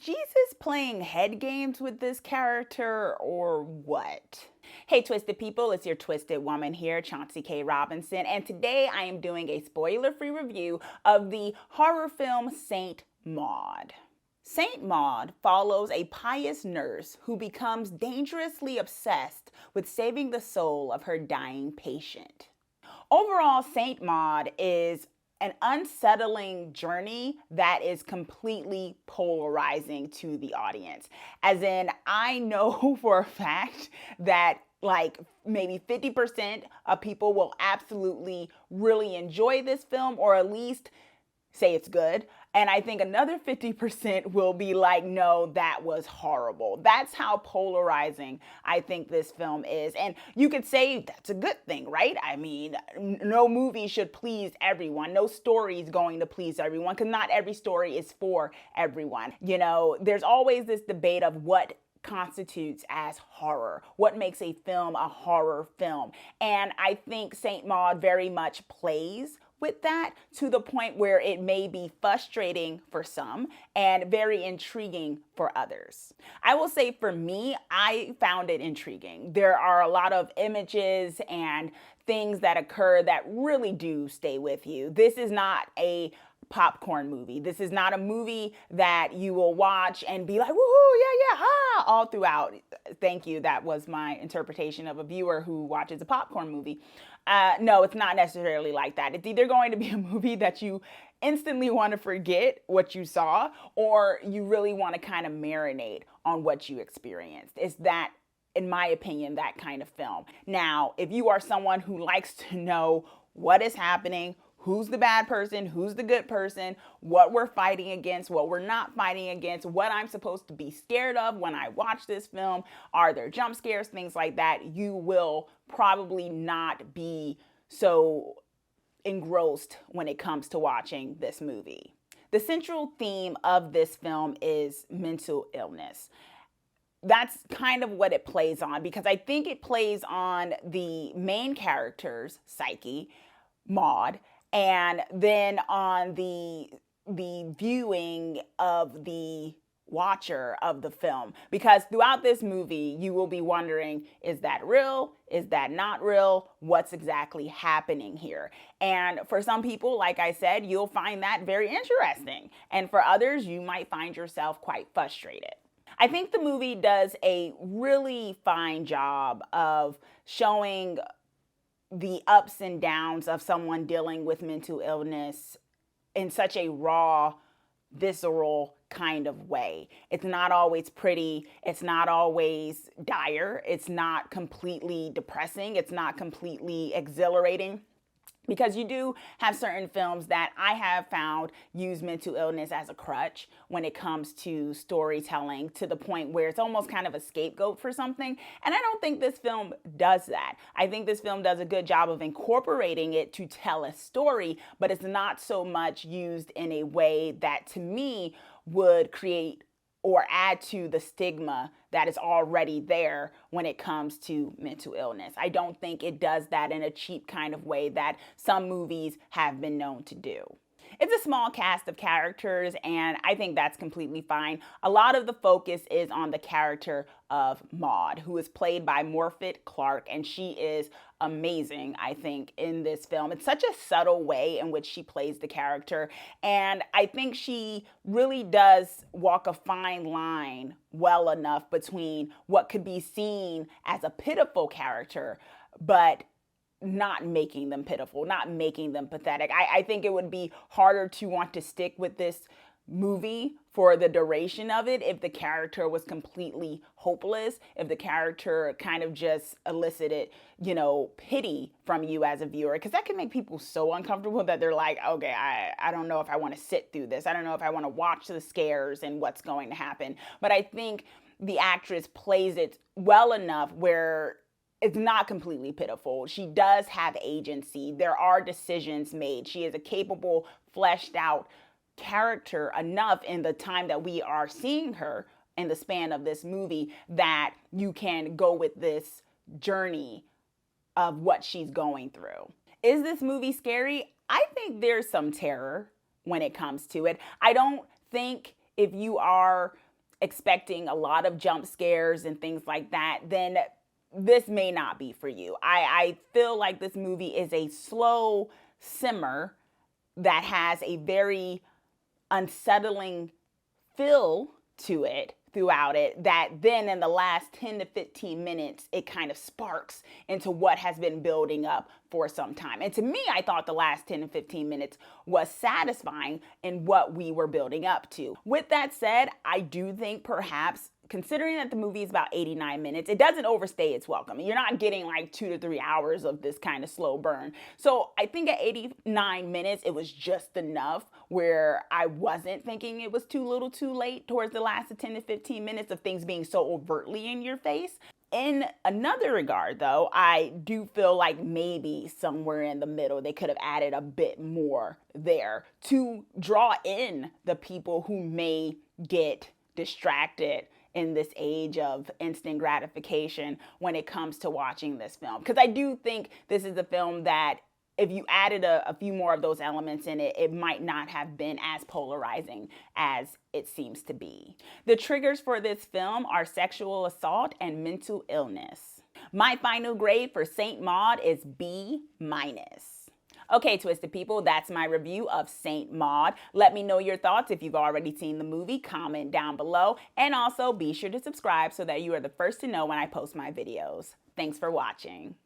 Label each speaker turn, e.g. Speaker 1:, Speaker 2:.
Speaker 1: Jesus playing head games with this character or what? Hey, Twisted people, it's your Twisted Woman here, Chauncey K. Robinson, and today I am doing a spoiler-free review of the horror film Saint Maud. Saint Maud follows a pious nurse who becomes dangerously obsessed with saving the soul of her dying patient. Overall, Saint Maud is an unsettling journey that is completely polarizing to the audience. As in, I know for a fact that like maybe 50% of people will absolutely really enjoy this film, or at least say it's good. And I think another 50% will be like, no, that was horrible. That's how polarizing I think this film is. And you could say that's a good thing, right? I mean, no movie should please everyone. No story is going to please everyone, because not every story is for everyone. You know, there's always this debate of what constitutes as horror. What makes a film a horror film? And I think Saint Maud very much plays with that to the point where it may be frustrating for some and very intriguing for others. I will say for me, I found it intriguing. There are a lot of images and things that occur that really do stay with you. This is not a popcorn movie. This is not a movie that you will watch and be like, woohoo, yeah, yeah, ha, all throughout. Thank you. That was my interpretation of a viewer who watches a popcorn movie. No, it's not necessarily like that. It's either going to be a movie that you instantly want to forget what you saw, or you really want to kind of marinate on what you experienced. It's that, in my opinion, that kind of film. Now, if you are someone who likes to know what is happening, who's the bad person, who's the good person, what we're fighting against, what we're not fighting against, what I'm supposed to be scared of when I watch this film, are there jump scares, things like that, you will probably not be so engrossed when it comes to watching this movie. The central theme of this film is mental illness. That's kind of what it plays on, because I think it plays on the main character's psyche, Maud, and then on the viewing of the watcher of the film. Because throughout this movie, you will be wondering, is that real? Is that not real? What's exactly happening here? And for some people, like I said, you'll find that very interesting. And for others, you might find yourself quite frustrated. I think the movie does a really fine job of showing the ups and downs of someone dealing with mental illness in such a raw, visceral kind of way. It's not always pretty. It's not always dire. It's not completely depressing. It's not completely exhilarating. Because you do have certain films that I have found use mental illness as a crutch when it comes to storytelling, to the point where it's almost kind of a scapegoat for something. And I don't think this film does that. I think this film does a good job of incorporating it to tell a story, but it's not so much used in a way that to me would create or add to the stigma that is already there when it comes to mental illness. I don't think it does that in a cheap kind of way that some movies have been known to do. It's a small cast of characters, and I think that's completely fine. A lot of the focus is on the character of Maud, who is played by Morfydd Clark, and she is amazing, I think, in this film. It's such a subtle way in which she plays the character, and I think she really does walk a fine line well enough between what could be seen as a pitiful character, but not making them pitiful, not making them pathetic. I think it would be harder to want to stick with this movie for the duration of it if the character was completely hopeless, if the character kind of just elicited, pity from you as a viewer, because that can make people so uncomfortable that they're like, okay, I don't know if I want to sit through this. I don't know if I want to watch the scares and what's going to happen. But I think the actress plays it well enough where it's not completely pitiful. She does have agency. There are decisions made. She is a capable, fleshed out character enough in the time that we are seeing her in the span of this movie that you can go with this journey of what she's going through. Is this movie scary? I think there's some terror when it comes to it. I don't think if you are expecting a lot of jump scares and things like that, then this may not be for you. I feel like this movie is a slow simmer that has a very unsettling feel to it throughout it, that then in the last 10 to 15 minutes, it kind of sparks into what has been building up for some time. And to me, I thought the last 10 to 15 minutes was satisfying in what we were building up to. With that said, I do think perhaps, considering that the movie is about 89 minutes, it doesn't overstay its welcome. You're not getting like 2 to 3 hours of this kind of slow burn. So I think at 89 minutes, it was just enough where I wasn't thinking it was too little too late towards the last 10 to 15 minutes of things being so overtly in your face. In another regard, though, I do feel like maybe somewhere in the middle, they could have added a bit more there to draw in the people who may get distracted in this age of instant gratification when it comes to watching this film. Because I do think this is a film that if you added a few more of those elements in it, it might not have been as polarizing as it seems to be. The triggers for this film are sexual assault and mental illness. My final grade for Saint Maud is B-. Okay, Twisted People, that's my review of Saint Maud. Let me know your thoughts if you've already seen the movie. Comment down below. And also be sure to subscribe so that you are the first to know when I post my videos. Thanks for watching.